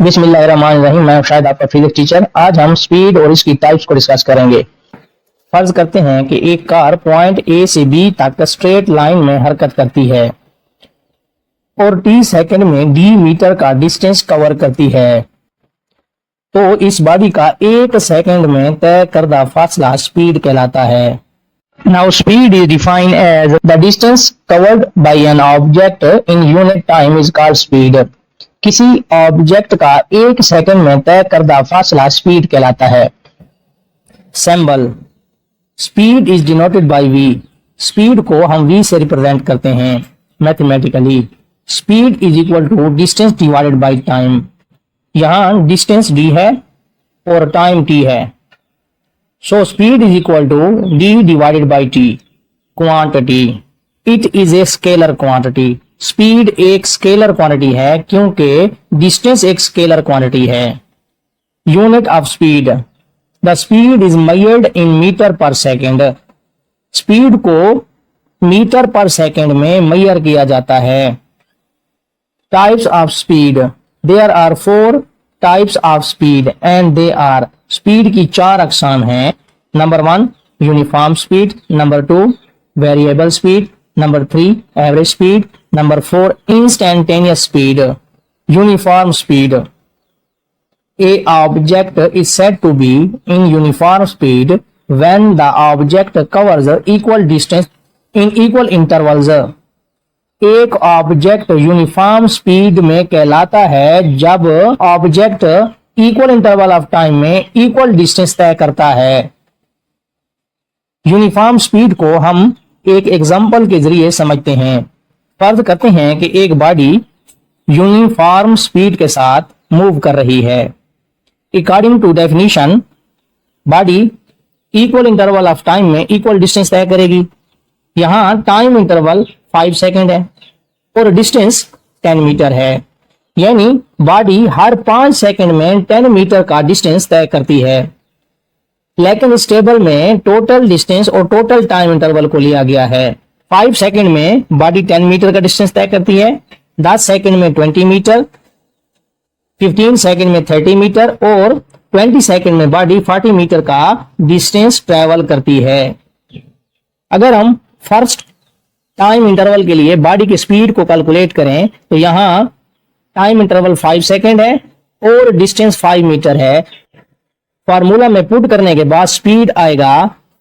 बिस्मिल्लाहिर्रहमानिर्रहीम। मैं शायद आपका फिजिक्स टीचर। आज हम स्पीड और इसकी टाइप्स को डिस्कस करेंगे। फर्ज करते हैं कि एक कार पॉइंट ए से बी तक स्ट्रेट लाइन में हरकत करती है और टी सेकंड में डी मीटर का डिस्टेंस कवर करती है, तो इस बॉडी का एक सेकंड में तय करदा फासला स्पीड कहलाता है। Now speed is defined as the distance covered by an object in unit time is called speed. किसी ऑब्जेक्ट का एक सेकंड में तय करदा फासला स्पीड कहलाता है। Symbol speed is denoted by v। Speed को हम v से रिप्रेजेंट करते हैं mathematically. Speed is equal to distance divided by time. यहाँ डिस्टेंस d है और टाइम t है, so speed is equal to d divided by t। Quantity it is a scalar quantity. Speed एक scalar quantity है क्योंकि distance एक scalar quantity है। Unit of speed the speed is measured in metre per second. Speed को metre per second में measure किया जाता है। Types of speed there are 4 types of speed and they are. Speed की 4 अकसाम हैं। Number 1 uniform speed, number 2 variable speed, number 3 average speed, number 4 instantaneous speed. Uniform speed A object is said to be in uniform speed when the object covers equal distance in equal intervals. एक object uniform speed में कहलाता है जब object equal interval of time में equal distance तय करता है। Uniform speed को हम एक एग्जांपल के जरिए समझते हैं। फर्ज करते हैं कि एक बॉडी यूनिफॉर्म स्पीड के साथ मूव कर रही है। According to definition body equal interval of time में इक्वल डिस्टेंस तय करेगी। यहाँ टाइम इंटरवल 5 सेकेंड है और डिस्टेंस 10 मीटर है, यानी बॉडी हर 5 सेकेंड में 10 मीटर का डिस्टेंस तय करती है। लेकिन इस टेबल में टोटल डिस्टेंस और टोटल टाइम इंटरवल को लिया गया है। 5 सेकेंड में बॉडी 10 मीटर का डिस्टेंस तय करती है, 10 सेकेंड में 20 मीटर, 15 सेकेंड में 30 मीटर और 20 सेकेंड में बॉडी 40 मीटर का डिस्टेंस ट्रेवल करती है। अगर हम फर्स्ट टाइम इंटरवल के लिए बॉडी की स्पीड को कैलकुलेट करें तो यहाँ टाइम इंटरवल 5 सेकेंड है और डिस्टेंस 5 मीटर है। फार्मूला में पुट करने के बाद स्पीड आएगा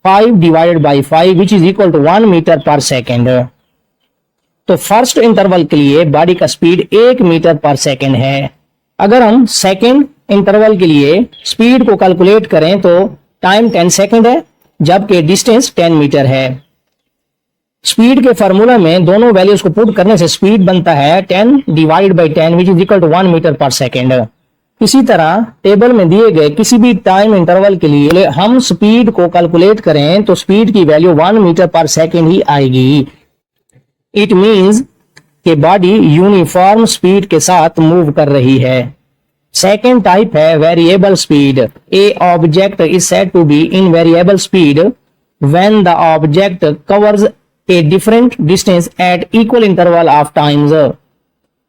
5 divided by 5 which is equal to 1 metre per second. तो फर्स्ट इंटरवल के लिए बॉडी का स्पीड 1 मीटर पर सेकेंड है। अगर हम सेकेंड इंटरवल के लिए स्पीड को कैलकुलेट करें तो टाइम 10 सेकेंड है जबकि डिस्टेंस 10 मीटर है। स्पीड के फार्मूला में दोनों वैल्यूज को पुट करने से स्पीड बनता है 10 divide by 10 which is equal to 1 metre per second. इसी तरह टेबल में दिए गए किसी भी टाइम इंटरवल के लिए हम स्पीड को कैलकुलेट करें तो स्पीड की वैल्यू 1 मीटर पर सेकेंड ही आएगी। इट मींस कि बॉडी यूनिफॉर्म स्पीड के साथ मूव कर रही है। सेकेंड टाइप है variable speed. A object is said to be in variable speed when the object covers a different distance at equal interval of times.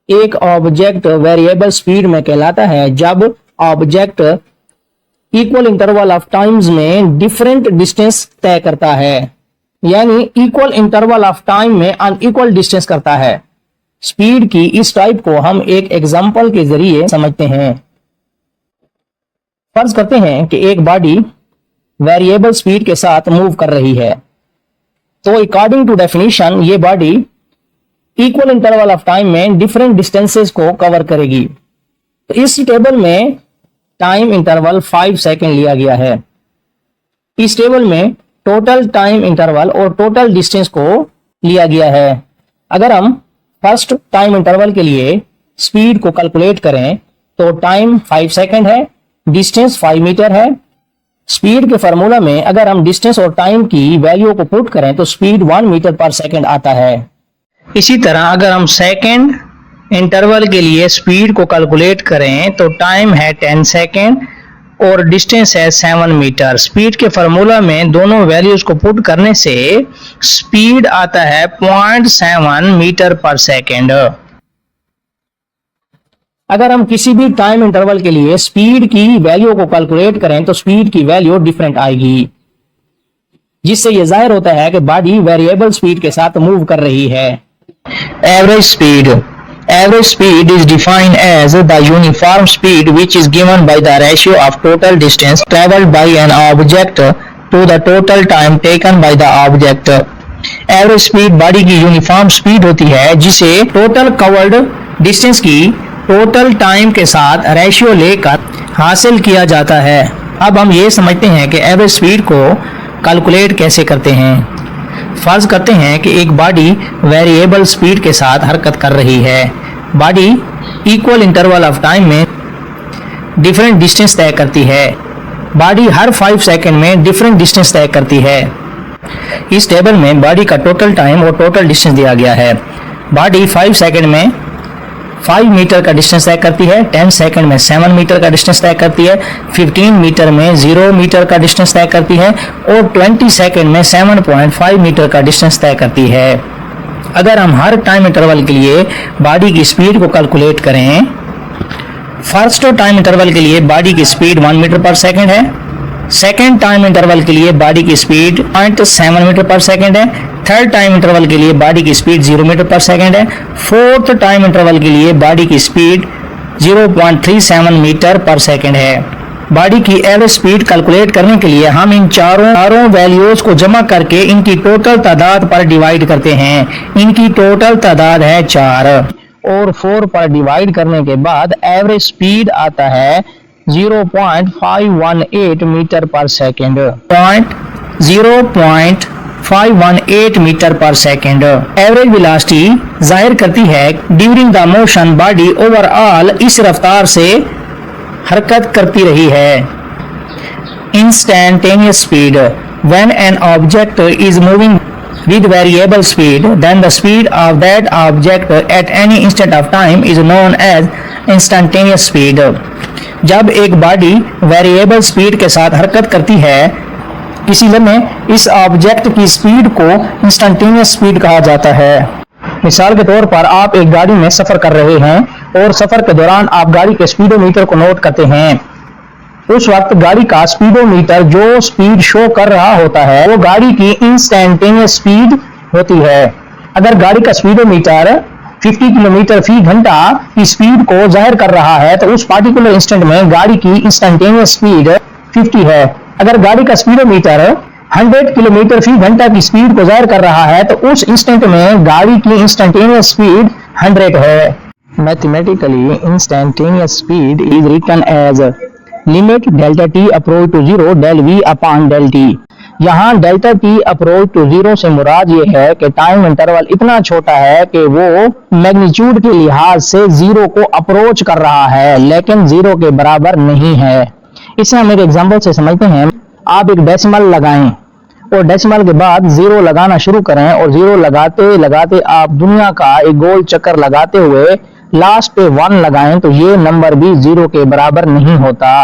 एक object variable speed में कहलाता है जब object equal interval of times में different distance तय करता है, यानी इक्वल इंटरवल ऑफ टाइम में अनइक्वल डिस्टेंस करता है। स्पीड की इस टाइप को हम एक एग्जांपल के जरिए समझते हैं। फर्ज करते हैं कि एक बॉडी वेरिएबल स्पीड के साथ मूव कर रही है, तो अकॉर्डिंग टू डेफिनेशन ये body equal interval of time में डिफरेंट डिस्टेंसेस को कवर करेगी। तो इस टेबल में टाइम इंटरवल 5 सेकेंड लिया गया है। इस टेबल में टोटल टाइम इंटरवल और टोटल डिस्टेंस को लिया गया है। अगर हम फर्स्ट टाइम इंटरवल के लिए स्पीड को कैलकुलेट करें तो टाइम 5 सेकेंड है, डिस्टेंस 5 मीटर है। स्पीड के फार्मूला में अगर हम डिस्टेंस और टाइम की वैल्यू को पुट करें तो स्पीड 1 मीटर पर सेकेंड आता है। इसी तरह अगर हम सेकेंड इंटरवल के लिए स्पीड को कैलकुलेट करें तो टाइम है 10 सेकेंड और डिस्टेंस है 7 मीटर। स्पीड के फार्मूला में दोनों वैल्यूज को पुट करने से स्पीड आता है 0.7 मीटर पर सेकेंड। अगर हम किसी भी टाइम इंटरवल के लिए स्पीड की वैल्यू को कैलकुलेट करें तो स्पीड की वैल्यू डिफरेंट आएगी, जिससे यह जाहिर होता है कि बॉडी वेरिएबल स्पीड के साथ मूव कर रही है। Average speed is defined as the uniform speed which is given by the ratio of total distance traveled by an object to the total time taken by the object. Average speed body की uniform speed होती है जिसे total covered distance की total time के साथ ratio लेकर हासिल किया जाता है। अब हम ये समझते हैं कि एवरेज स्पीड को कैलकुलेट कैसे करते हैं। फर्ज करते हैं कि एक बॉडी वेरिएबल स्पीड के साथ हरकत कर रही है। Body equal interval of time में डिफरेंट डिस्टेंस तय करती है। बॉडी हर 5 सेकंड में डिफरेंट डिस्टेंस तय करती है। इस टेबल में बॉडी का टोटल टाइम और टोटल डिस्टेंस दिया गया है। बॉडी 5 सेकंड में 5 मीटर का डिस्टेंस तय करती है, 10 सेकंड में 7 मीटर का डिस्टेंस तय करती है, 15 मीटर में 0 मीटर का डिस्टेंस तय करती है और 20 सेकंड में 7.5 मीटर का डिस्टेंस तय करती है। अगर हम हर टाइम इंटरवल के लिए बॉडी की स्पीड को कैलकुलेट करें, फर्स्ट टाइम इंटरवल के लिए बॉडी की स्पीड 1 मीटर पर सेकंड है, सेकेंड टाइम इंटरवल के लिए बॉडी की स्पीड 0.7 मीटर पर सेकंड है, थर्ड टाइम इंटरवल के लिए बॉडी की स्पीड 0 मीटर पर सेकंड है, फोर्थ टाइम इंटरवल के लिए बॉडी की स्पीड 0.37 मीटर पर सेकंड है। बॉडी की एवरेज स्पीड कैलकुलेट करने के लिए हम इन चारों वैल्यूज को जमा करके इनकी टोटल तादाद पर डिवाइड करते हैं। इनकी टोटल तादाद है 4 और 4 पर डिवाइड करने के बाद एवरेज स्पीड आता है 0.518 metre per second. 0.518 metre per second. Average velocity जाहिर करती है during the motion body overall इस रफ्तार से हरकत करती रही है। Instantaneous speed, when an object is moving with variable speed, then the speed of that object at any instant of time is known as instantaneous speed. जब एक body variable speed के साथ हरकत करती है किसी लम्हे, इस ऑब्जेक्ट की स्पीड को इंस्टेंटेनियस स्पीड कहा जाता है। मिसाल के तौर पर आप एक गाड़ी में सफर कर रहे हैं और सफर के दौरान आप गाड़ी के स्पीडोमीटर को नोट करते हैं। उस वक्त गाड़ी का स्पीडोमीटर जो स्पीड शो कर रहा होता है वो गाड़ी की इंस्टेंटेनियस स्पीड होती है। अगर गाड़ी का स्पीडोमीटर 50 किलोमीटर फी घंटा की स्पीड को जाहिर कर रहा है तो उस पार्टिकुलर इंस्टेंट में गाड़ी की इंस्टेंटेनियस स्पीड 50 है। अगर गाड़ी का स्पीडोमीटर 100 किलोमीटर फी घंटा की स्पीड को जाहिर कर रहा है तो उस इंस्टेंट में गाड़ी की इंस्टेंटेनियस स्पीड 100 है। Mathematically instantaneous speed is written as limit delta T approach to 0 del V upon del T. यहाँ डेल्टा टी अप्रोच टू 0 से मुराद ये है कि टाइम इंटरवल इतना छोटा है कि वो मैग्नीट्यूड के लिहाज से 0 को अप्रोच कर रहा है लेकिन 0 के बराबर नहीं है। इसे हम एक एग्जांपल से समझते हैं। आप एक डेसिमल लगाएं और डेसिमल के बाद 0 लगाना शुरू करें और 0 लगाते लगाते आप दुनिया का एक गोल चक्कर लगाते हुए लास्ट पे 1 लगाएं तो ये नंबर भी 0 के बराबर नहीं होता।